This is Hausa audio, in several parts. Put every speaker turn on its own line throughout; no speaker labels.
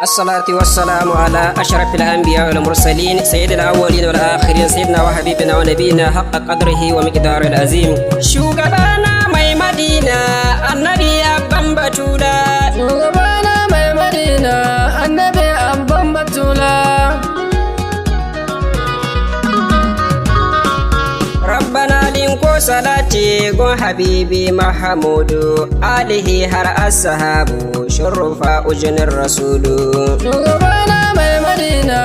الصلاة والسلام على أشرف الأنبياء والمرسلين سيد الأولين والآخرين سيدنا وحبيبنا ونبينا حق قدره ومقدار العظيم شوغبانا مي مدينة النبي أبن بطولا
شوغبانا مي مدينة النبي أبن بطولا
ربنا لنكو صلاتي قون حبيبي محمود آله هر الصحاب شرفا أجن الرسول
شوغبانا مي مدينة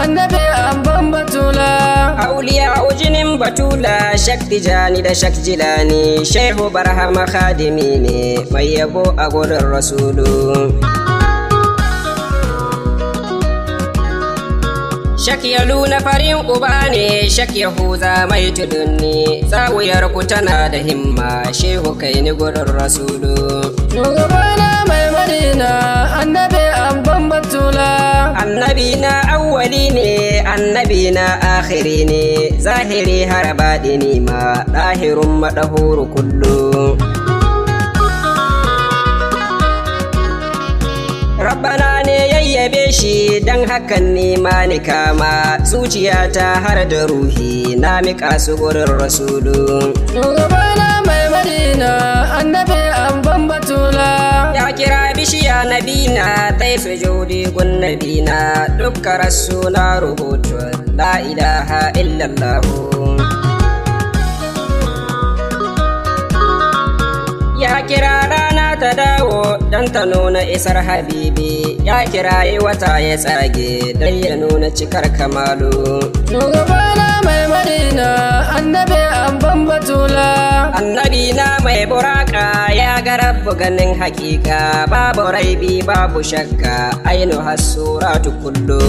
النبي أبن بطولا
أولياء أجن بطولا شك تجاني دا شك جلاني شيخ برهام خادميني ميبو أقول الرسول Shak ya luna farin uba ne, shak ya huza mai tudunni, zawuyar ku tana da himma, shehu kai ni gurin rasulu.
Shugabana mai madina, annabi abban batula.
Annabi na awwali ne, annabi na akhiri ne, zahiri har baɗini ma, ɗahirun maɗahuru kullu. Rabbana ne yayyabe shi don hakan ne ma ni kama zuciyata har da ruhi na miƙa su gurin rasulu.
Shugabana mai madina annabi abban batula.
Ya kira bishiya nabina tai sujudi gun nabina dukkan rasu na rubutu la ilaha illallahu. Ya kira rana ta dawo don ta nuna isar habibi, ya kira wata ya tsage don ya nuna cikar kamalu.
Shugabana mai madina annabi abban batula.
Annabi na mai buraka ya ga rabbu ganin hakika, babu raibi babu shakka ainu hassuratu kullu.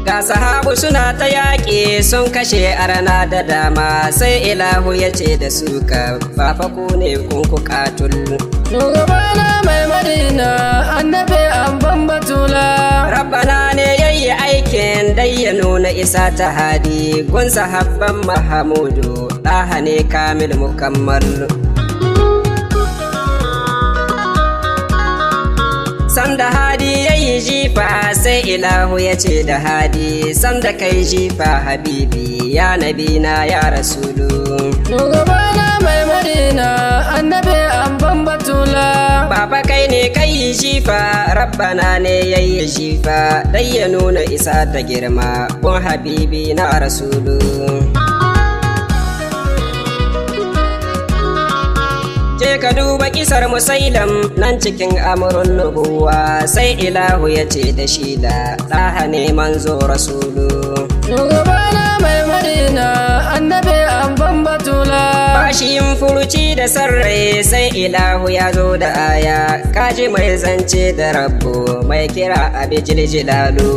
Ga sahabu suna ta yaƙi sun kashe arna da dama sai ilahu ya ce da su ka fafaku ne kun ku katul.
Shugabana mai madina annabi abban batula.
Rabbana ne yayi aikin dai ya nuna isa ta hadi gun sahabban Mahamudu ɗaha ne kamil mukammal. Sanda hadi yayi jifa sai ilahu ya ce da hadi sanda kai jifa habibi ya nabina ya rasulu.
Shugabana mai madina annabi abban batula.
Baba kai ne kai jifa rabbana ne yayi jifa dai ya nuna isa ta girma kun habibi na rasulu. Je ka duba kisar musailam nan cikin amurin nubuwa sai ilahu ya ce da shi da ɗaha ne manzo rasulu.
Shugabana mai madina annabi abban batula.
Bashi yin furuci da sarrai sai ilahu ya zo da aya kaji mai zance da rabbu mai kira abi jiljilalu.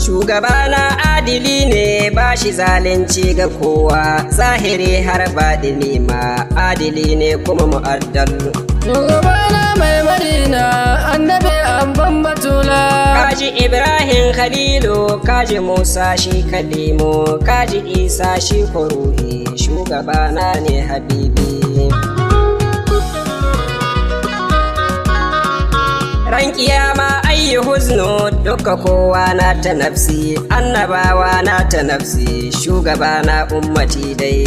Shugabana adili ne ba shi zalunci ga kowa zahiri har baɗini ma adili ne kuma mu'addal.
Shugabana mai madina annabi abban batula.
Kaji Ibrahim Khalilu kaji Musa shi Kalimu kaji Isa shi Kuruhi shugabana ne habibi. Ran kiyama ayi huznu duka kowa na ta nafsi annabawa na ta nafsi shugabana ummati dai.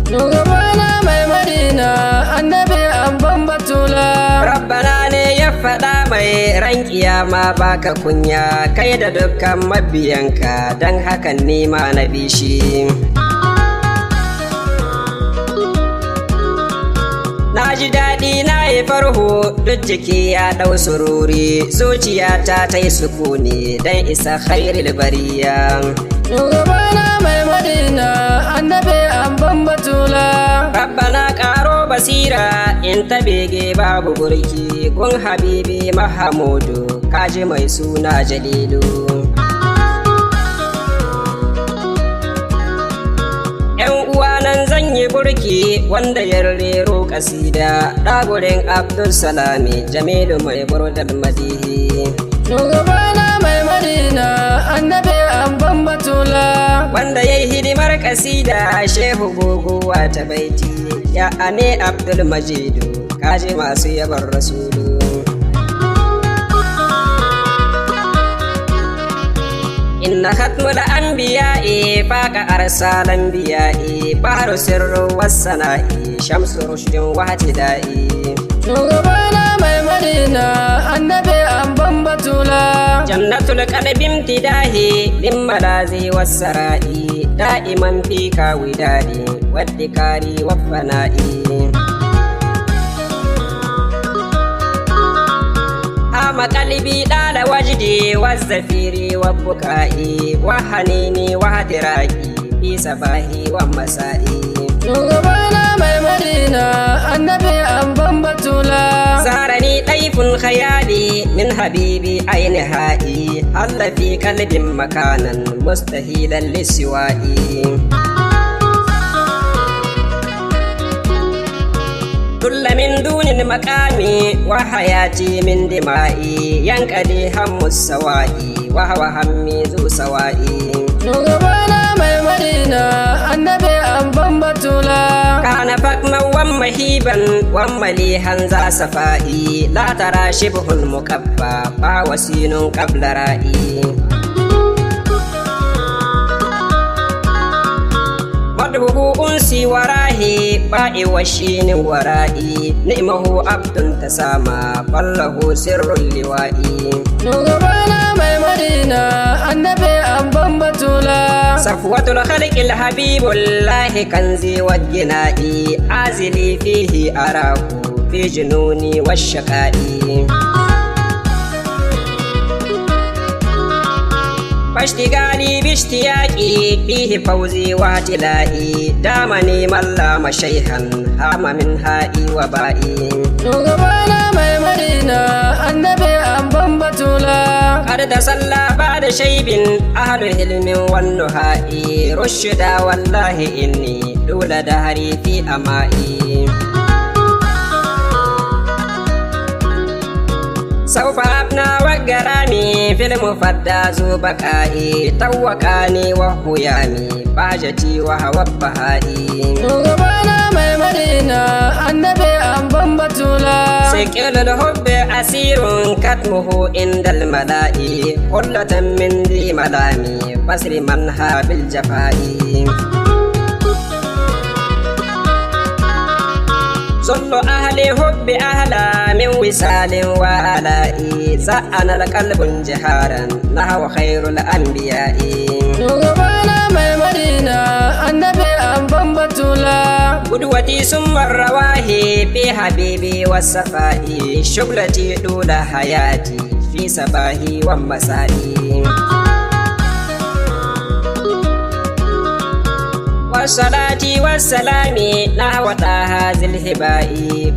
Shugabana mai madina annabi abban batula.
Rabbana ne ya faɗa mai ran kiyama baka kunya kai da dukkan mabiyanka don hakan nima na bishi. Na ji daɗi na yi farho duk jiki ya ɗau sururi zuciyata ta yi sukuni don isa khairil bariya.
Shugabana mai madina annabi abban batula.
Rabbana ƙaro basira in ta bege babu burki kun habibi Mahamudu kaji mai suna Jalilu. Zan yi burki wanda ya rero kasida ɗagurin Abdul Salami Jamilu mai burdal madihi.
Shugabana mai madina annabi amban batula.
Wanda yayi hidimar kasida shehu gogowa ta baiti ya ane Abdul Majidu kaji masu yabar rasulu. Inna khatmul anbiya'i faqa arsal anbiya'i bahru sirru wassana'i shamsu rushdin wa hatida'i.
Shugabana mai madina annabi amban batula.
Jannatul qalbi imtidahi min malazi wassara'i da'iman fika widadi waddikari waffana'i. Hama qalbi dala wajdi wazzafiri wabbukai wahanini wahadiraki fi sabahi wa masa'i.
Shugabana mai madina annabi amban batula.
زارني طيف الخيال من حبيبي عين هائي هل في قلب مكانا مستحيلا للسوائي. كل من دون المقام وحياتي من دمائي ينقضي هم السوائي وهو همي ذو سوائي.
Shugabana mai madina annabi amban batula.
كان فقما ومهيبا ومليحا ذا صفائي لا ترى شبه المكبى وسين قبل رائي. مدهه أنسي ورائي باء وشين ورائي نعمه عبد تسامى فله سر اللوائي.
Shugabana mai madina annabi amban batula.
صفوة الخلق الحبيب الله كنزي والجنائي عازلي فيه أراه في جنوني والشقائي. فاشتغالي باشتياقي فيه فوزي واعتلائي دامني من لام شيئا هام من هائي وبائي.
Shugabana mai madina annabi amban batula.
قد تسلى بعد شيب أهل العلم والنهاء رشدا والله إني دول دهري في أمائي. سوف أبنى وقرامي في المفدى ذو بكائي توقاني وهيامي باجتي وهو بهائي.
Shugabana mai madina annabi amban batula.
سكيل الحب أسير كتمه عند الملائي قلة من ذي ملامي بسر منها بالجفاء. صل أهل حب أهلا من وسال وآلائي سأنا القلب جهارا نحو خير الأنبياء.
Shugabana mai madina annabi amban batula.
قدوتي ثم الرواهي في حبيبي والصفائي شغلتي طول حياتي في صباحي ومسائي. والصلاة والسلام نحو طه ذي الهباء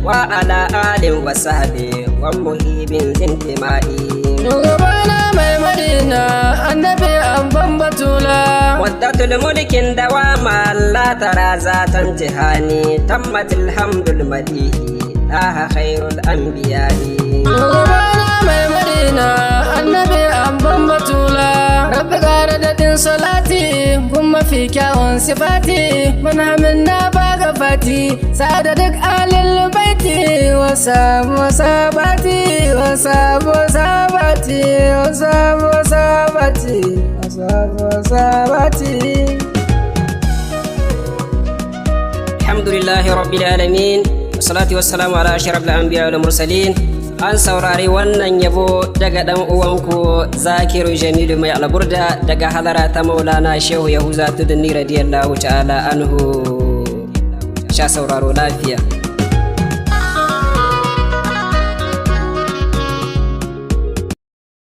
وعلى آل وصحبه ومهيب ذي انتمائي.
Shugabana mai madina annabi amban batula.
مدة الملك دواما لا ترى ذات امتحاني تمت الحمد المديح طه خير الأنبياء.
Shugabana mai madina annabi amban batula. Rabbi ƙara daɗin salati kuma fi kyawun sifati manhamin na baga fati sada duk alil baiti wasabu sabati wasabu sabati wasabu sabati wasabu sabati.
الحمد لله رب العالمين والصلاة والسلام على أشرف الأنبياء والمرسلين. An saurari wannan yabo daga ɗan uwanku Zakiru Jamilu mai alburda daga halara ta Maulana Shehu Yahuza Tudunni radiyallahu ta'ala anhu. Sha sauraro lafiya.